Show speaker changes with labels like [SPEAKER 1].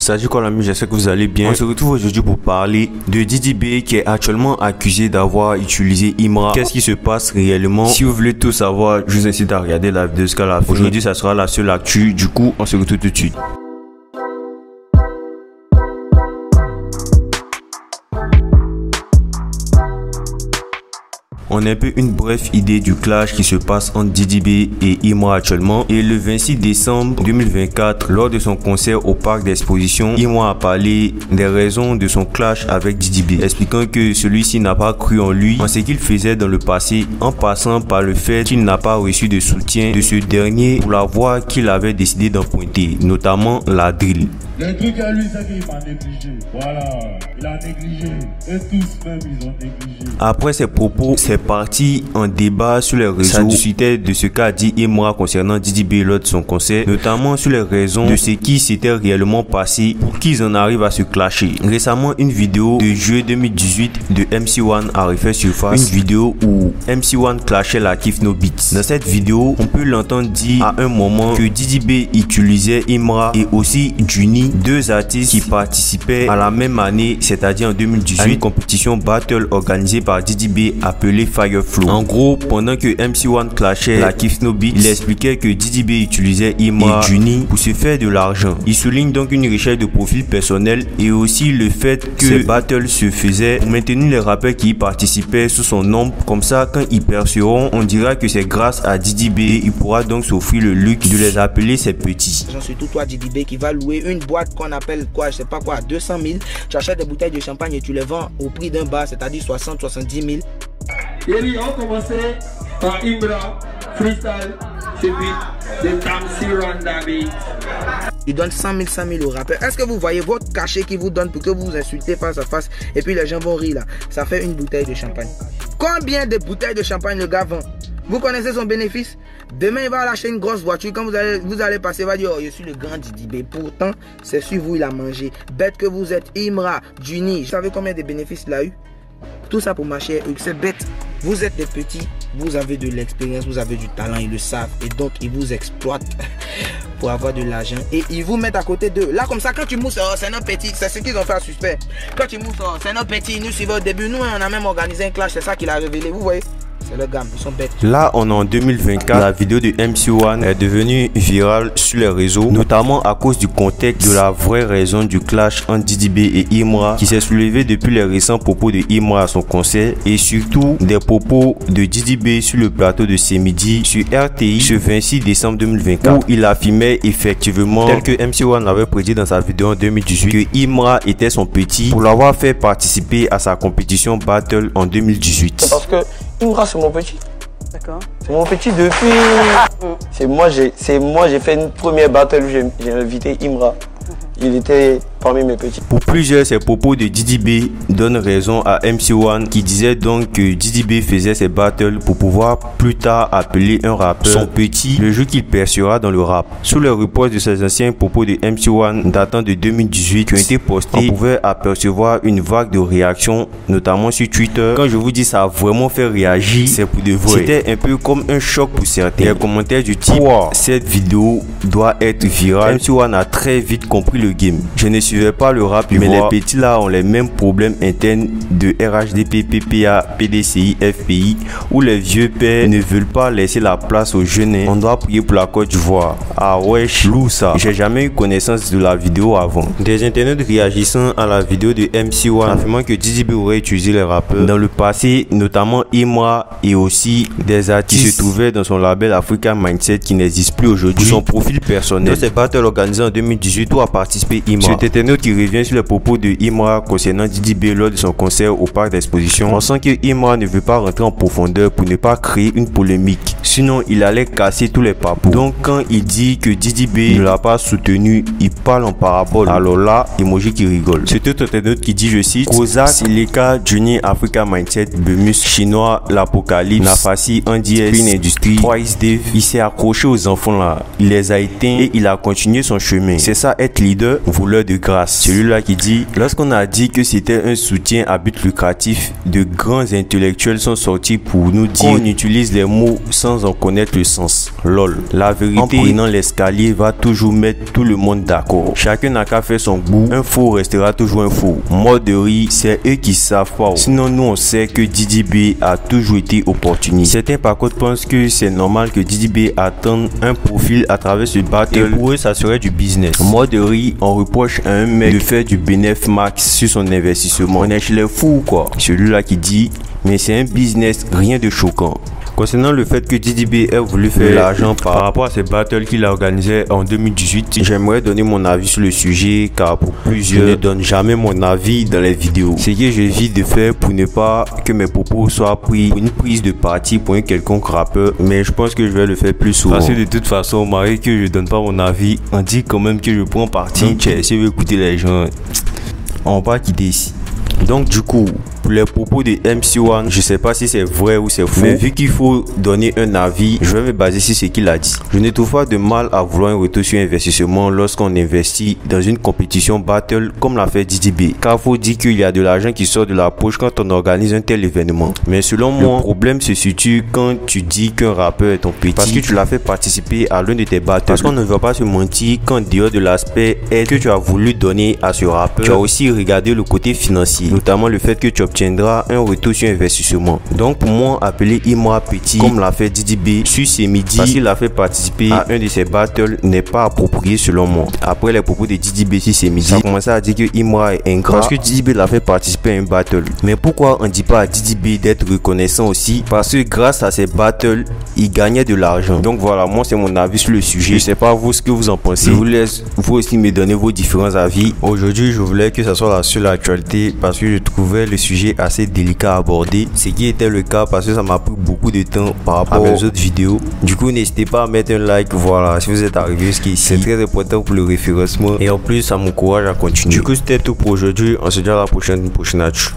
[SPEAKER 1] Salut quoi l'ami, j'espère que vous allez bien. On se retrouve aujourd'hui pour parler de Didi B qui est actuellement accusé d'avoir utilisé Imra. Qu'est-ce qui se passe réellement? Si vous voulez tout savoir, je vous incite à regarder la vidéo jusqu'à la fin. Aujourd'hui ça sera la seule actu, du coup on se retrouve tout de suite. On a un peu une brève idée du clash qui se passe entre Didi B et Imra actuellement. Et le 26 décembre 2024, lors de son concert au parc d'exposition, Imra a parlé des raisons de son clash avec Didi B, expliquant que celui-ci n'a pas cru en lui, en ce qu'il faisait dans le passé, en passant par le fait qu'il n'a pas reçu de soutien de ce dernier pour la voie qu'il avait décidé d'emprunter, notamment la drill.
[SPEAKER 2] Le truc à lui, c'est qu'il m'a négligé. Voilà, il a négligé. Et tous même, ils ont négligé.
[SPEAKER 1] Après ces propos, c'est parti en débat sur les réseaux. Ça discutait de ce qu'a dit Imra concernant Didi B lors de son concert, notamment sur les raisons de ce qui s'était réellement passé pour qu'ils en arrivent à se clasher. Récemment, une vidéo de juillet 2018 de MC1 a refait surface. Une vidéo où MC1 clashait la Kif No Beats. Dans cette vidéo, on peut l'entendre dire à un moment que Didi B utilisait Imra et aussi Juni, deux artistes qui participaient à la même année, c'est-à-dire en 2018, à une compétition battle organisée par Didi B appelée Fireflow. En gros, pendant que MC1 clashait la Kif No Beats, il expliquait que Didi B utilisait Imra et Juni pour se faire de l'argent. Il souligne donc une recherche de profil personnel et aussi le fait que ces battles se faisaient pour maintenir les rappeurs qui y participaient sous son nom. Comme ça, quand ils perceront, on dira que c'est grâce à Didi B. Il pourra donc s'offrir le luxe de les appeler ses petits.
[SPEAKER 3] J'en suis tout toi Didi B qui va louer une boîte qu'on appelle quoi, je sais pas quoi, 200 000. Tu achètes des bouteilles de champagne et tu les vends au prix d'un bar, c'est-à-dire 60-70 000.
[SPEAKER 2] Et on commençait par Imra, freestyle, c'est vite, de Tamsi Randabi.
[SPEAKER 3] Il donne 100 000 au rappeur. Est-ce que vous voyez votre cachet qu'il vous donne pour que vous vous insultez face à face et puis les gens vont rire là? Ça fait une bouteille de champagne. Combien de bouteilles de champagne le gars vend? Vous connaissez son bénéfice? Demain, il va lâcher une grosse voiture. Quand vous allez passer, il va dire, oh, je suis le grand Didi B. Pourtant, c'est sur vous, il a mangé. Bête que vous êtes, Imra, Juni. Vous savez combien de bénéfices il a eu? Tout ça pour ma chère Hugues. C'est bête. Vous êtes des petits, vous avez de l'expérience, vous avez du talent, ils le savent. Et donc, ils vous exploitent pour avoir de l'argent. Et ils vous mettent à côté d'eux. Là, comme ça, quand tu mousses, oh, c'est notre petit. C'est ce qu'ils ont fait à Suspect. Quand tu mousses, oh, c'est notre petit. Ils nous suivent au début. Nous, on a même organisé un clash. C'est ça qu'il a révélé. Vous voyez? C'est le gamme, ils sont bêtes.
[SPEAKER 1] Là, on est en 2024. La vidéo de MC1 est devenue virale sur les réseaux, notamment à cause du contexte de la vraie raison du clash entre Didi B et Imra, qui s'est soulevé depuis les récents propos de Imra à son concert et surtout des propos de Didi B sur le plateau de C'est Midi sur RTI ce 26 décembre 2024, où il affirmait effectivement, tel que MC1 l'avait prédit dans sa vidéo en 2018, que Imra était son petit pour l'avoir fait participer à sa compétition battle en 2018.
[SPEAKER 4] Parce que Imra, c'est mon petit.
[SPEAKER 5] D'accord.
[SPEAKER 4] C'est mon petit depuis. C'est moi, j'ai fait une première battle où j'ai invité Imra. Il était parmi mes petits.
[SPEAKER 1] Pour plusieurs, ces propos de Didi B donnent raison à MC1 qui disait donc que Didi B faisait ses battles pour pouvoir plus tard appeler un rappeur son petit le jour qu'il percera dans le rap. Sous les reports de ces anciens propos de MC1 datant de 2018 qui ont été postés, on pouvait apercevoir une vague de réactions, notamment sur Twitter. Quand je vous dis ça a vraiment fait réagir, c'est pour de vrai. C'était un peu comme un choc pour certains. Les commentaires du type wow, cette vidéo doit être virale. MC1 a très vite compris le game. Je ne suivais pas le rap, mais les petits là ont les mêmes problèmes internes de RHDP, PPA, PDCI, FPI, où les vieux pères ne veulent pas laisser la place aux jeunes. On doit prier pour la Côte d'Ivoire. Ah ouais, chelou ça. J'ai jamais eu connaissance de la vidéo avant. Des internautes réagissant à la vidéo de MC1 affirmant que Didi B aurait utilisé les rappeurs dans le passé, notamment Imra et aussi des artistes qui se trouvaient dans son label Africa Mindset qui n'existe plus aujourd'hui. Son profil personnel. Dans ces battles organisés en 2018 où a participé Imra. Cet internaute qui revient sur les propos de Imra concernant Didi B lors de son concert au parc d'exposition. On sent que Imra ne veut pas rentrer en profondeur pour ne pas créer une polémique. Sinon, il allait casser tous les papous. Donc, quand il dit que Didi B ne l'a pas soutenu, il parle en parabole. Alors là, emoji qui rigole. C'est tout internaute qui dit, je cite, Kozak, Sileka, Juni, Africa Mindset, Bemus, Chinois, l'Apocalypse, Nafasi, Andies, Green Industry, Twice Dave. Il s'est accroché aux enfants là. Il les a éteints et il a continué son chemin. C'est ça être leader, voleur de grâce. Celui-là qui dit, lorsqu'on a dit que c'était un soutien à but lucratif, de grands intellectuels sont sortis pour nous dire qu'on utilise les mots sans sans en connaître le sens. Lol. La vérité, en prenant l'escalier, va toujours mettre tout le monde d'accord. Chacun n'a qu'à faire son goût. Un faux restera toujours un faux. Mort de rire, c'est eux qui savent pas. Sinon, nous on sait que Didi B a toujours été opportuniste. Certains par contre pensent que c'est normal que Didi B attende un profil à travers ce battle. Et pour eux, ça serait du business. Mort de rire, on reproche à un mec de faire du bénéfice max sur son investissement. On est chez les fous quoi. Celui-là qui dit, mais c'est un business, rien de choquant. Concernant le fait que Didi B ait voulu faire de l'argent par rapport à ces battles qu'il a organisé en 2018, j'aimerais donner mon avis sur le sujet car pour plusieurs, je ne donne jamais mon avis dans les vidéos. C'est que j'évite de faire pour ne pas que mes propos soient pris pour une prise de parti pour un quelconque rappeur, mais je pense que je vais le faire plus souvent. Parce que de toute façon, malgré que je donne pas mon avis, on dit quand même que je prends parti. Donc, si vous écoutez les gens, on va pas quitter ici. Donc du coup, pour les propos de MC1, je sais pas si c'est vrai ou c'est faux, mais vu qu'il faut donner un avis, je vais me baser sur ce qu'il a dit. Je ne trouve pas de mal à vouloir un retour sur investissement lorsqu'on investit dans une compétition battle comme l'a fait Didi B, car faut dire qu'il y a de l'argent qui sort de la poche quand on organise un tel événement. Mais selon moi, le problème se situe quand tu dis qu'un rappeur est ton petit parce que tu l'as fait participer à l'un de tes battles. Parce qu'on ne va pas se mentir, qu'en dehors de l'aspect aide que tu as voulu donner à ce rappeur, tu as aussi regardé le côté financier, notamment le fait que tu obtiendras un retour sur investissement. Donc pour moi, appeler Imra petit comme l'a fait Didi B sur ses midis parce qu'il a fait participer à un de ses battles n'est pas approprié selon moi. Après les propos de Didi B sur ses midis, ça a commencé à dire que Imra est ingrat parce que Didi B l'a fait participer à un battle. Mais pourquoi on dit pas à Didi B d'être reconnaissant aussi? Parce que grâce à ces battles, il gagnait de l'argent. Donc voilà, moi c'est mon avis sur le sujet. Je sais pas vous ce que vous en pensez. Je vous laisse vous aussi me donner vos différents avis. Aujourd'hui, je voulais que ça soit la seule actualité parce que je trouvais le sujet assez délicat à aborder, ce qui était le cas parce que ça m'a pris beaucoup de temps par rapport à mes autres vidéos. Du coup, n'hésitez pas à mettre un like, voilà, si vous êtes arrivé jusqu'ici. C'est très important pour le référencement et en plus ça m'encourage à continuer. Du coup, c'était tout pour aujourd'hui. On se dit à la prochaine actu.